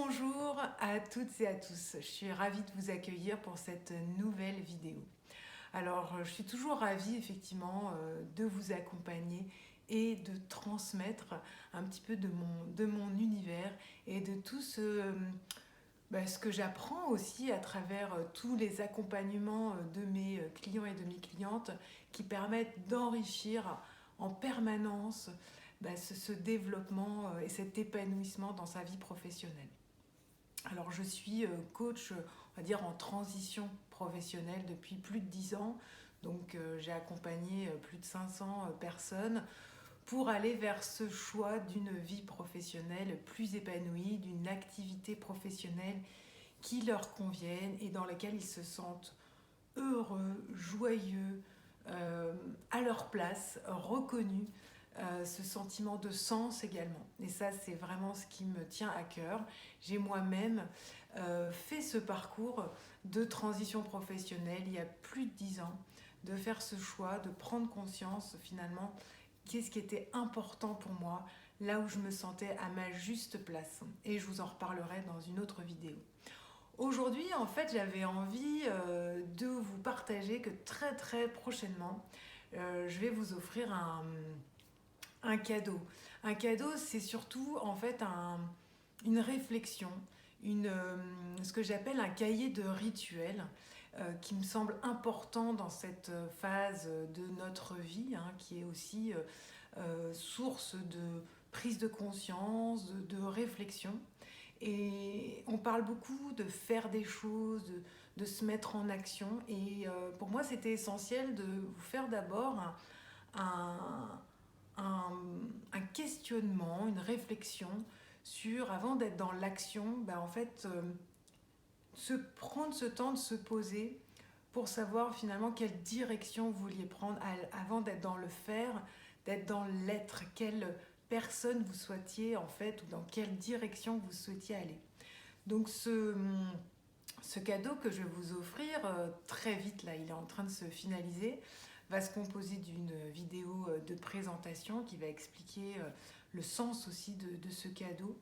Bonjour à toutes et à tous, je suis ravie de vous accueillir pour cette nouvelle vidéo. Alors, je suis toujours ravie effectivement de vous accompagner et de transmettre un petit peu de mon univers et de tout ce que j'apprends aussi à travers tous les accompagnements de mes clients et de mes clientes qui permettent d'enrichir en permanence ce développement et cet épanouissement dans sa vie professionnelle. Alors je suis coach, on va dire en transition professionnelle depuis plus de 10 ans. Donc j'ai accompagné plus de 500 personnes pour aller vers ce choix d'une vie professionnelle plus épanouie, d'une activité professionnelle qui leur convienne et dans laquelle ils se sentent heureux, joyeux, à leur place, reconnus, ce sentiment de sens également. Et ça, c'est vraiment ce qui me tient à cœur. J'ai moi-même fait ce parcours de transition professionnelle il y a plus de 10 ans, de faire ce choix, de prendre conscience finalement qu'est-ce qui était important pour moi, là où je me sentais à ma juste place. Et je vous en reparlerai dans une autre vidéo. Aujourd'hui, en fait, j'avais envie de vous partager que très très prochainement, je vais vous offrir un cadeau. Un cadeau, c'est surtout en fait une réflexion, ce que j'appelle un cahier de rituels qui me semble important dans cette phase de notre vie, hein, qui est aussi source de prise de conscience, de réflexion. Et on parle beaucoup de faire des choses, de se mettre en action. Et pour moi, c'était essentiel de vous faire d'abord un, un, un questionnement, une réflexion sur, avant d'être dans l'action, en fait, prendre ce temps de se poser pour savoir finalement quelle direction vous vouliez prendre avant d'être dans le faire, d'être dans l'être, quelle personne vous souhaitiez en fait, ou dans quelle direction vous souhaitiez aller. Donc ce cadeau que je vais vous offrir très vite, là il est en train de se finaliser, va se composer d'une vidéo de présentation qui va expliquer le sens aussi de ce cadeau,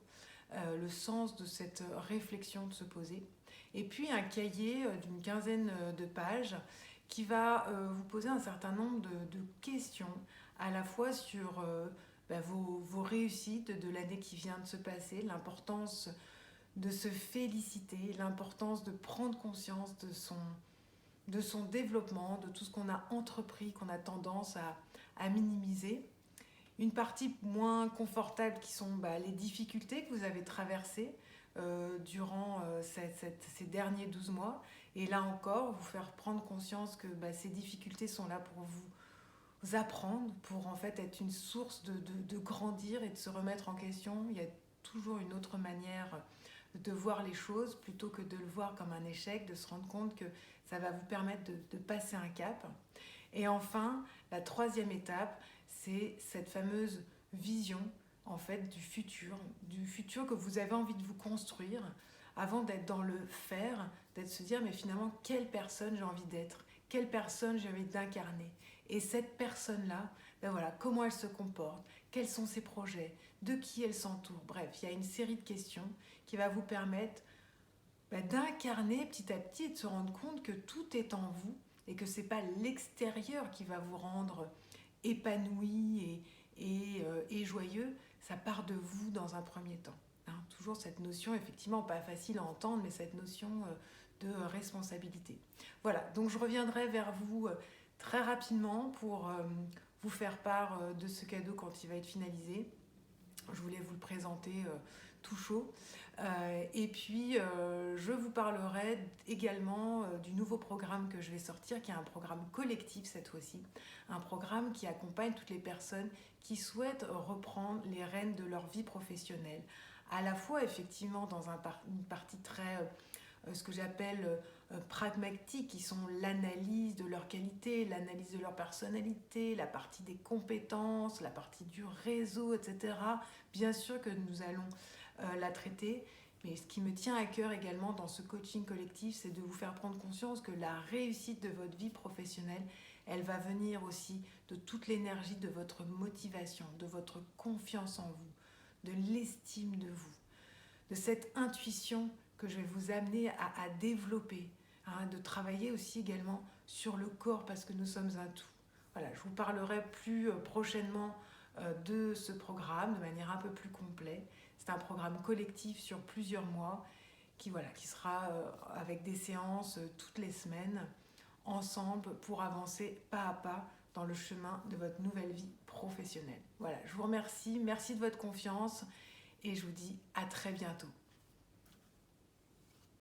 le sens de cette réflexion de se poser. Et puis un cahier d'une quinzaine de pages qui va vous poser un certain nombre de questions, à la fois sur vos réussites de l'année qui vient de se passer, l'importance de se féliciter, l'importance de prendre conscience de son développement, de tout ce qu'on a entrepris, qu'on a tendance à minimiser. Une partie moins confortable qui sont les difficultés que vous avez traversées durant ces derniers 12 mois. Et là encore, vous faire prendre conscience que ces difficultés sont là pour vous apprendre, pour en fait être une source de grandir et de se remettre en question. Il y a toujours une autre manière de voir les choses plutôt que de le voir comme un échec, de se rendre compte que ça va vous permettre de passer un cap. Et enfin, la troisième étape, c'est cette fameuse vision en fait du futur que vous avez envie de vous construire avant d'être dans le faire, d'être se dire mais finalement quelle personne j'ai envie d'être, quelle personne j'ai envie d'incarner. Et cette personne-là, voilà, comment elle se comporte, quels sont ses projets, de qui elle s'entoure. Bref, il y a une série de questions qui va vous permettre d'incarner petit à petit et de se rendre compte que tout est en vous et que ce n'est pas l'extérieur qui va vous rendre épanoui et joyeux, ça part de vous dans un premier temps. Hein, toujours cette notion, effectivement pas facile à entendre, mais cette notion de responsabilité. Voilà, donc je reviendrai vers vous très rapidement pour vous faire part de ce cadeau quand il va être finalisé. Je voulais vous le présenter tout chaud. Et puis, je vous parlerai également du nouveau programme que je vais sortir, qui est un programme collectif cette fois-ci. Un programme qui accompagne toutes les personnes qui souhaitent reprendre les rênes de leur vie professionnelle. À la fois, effectivement, dans une partie très, ce que j'appelle pragmatiques, qui sont l'analyse de leur qualité, l'analyse de leur personnalité, la partie des compétences, la partie du réseau, etc. Bien sûr que nous allons la traiter, mais ce qui me tient à cœur également dans ce coaching collectif, c'est de vous faire prendre conscience que la réussite de votre vie professionnelle, elle va venir aussi de toute l'énergie de votre motivation, de votre confiance en vous, de l'estime de vous, de cette intuition que je vais vous amener à développer, hein, de travailler aussi également sur le corps parce que nous sommes un tout. Voilà, je vous parlerai plus prochainement de ce programme de manière un peu plus complète. C'est un programme collectif sur plusieurs mois qui sera avec des séances toutes les semaines ensemble pour avancer pas à pas dans le chemin de votre nouvelle vie professionnelle. Voilà, je vous remercie, merci de votre confiance et je vous dis à très bientôt.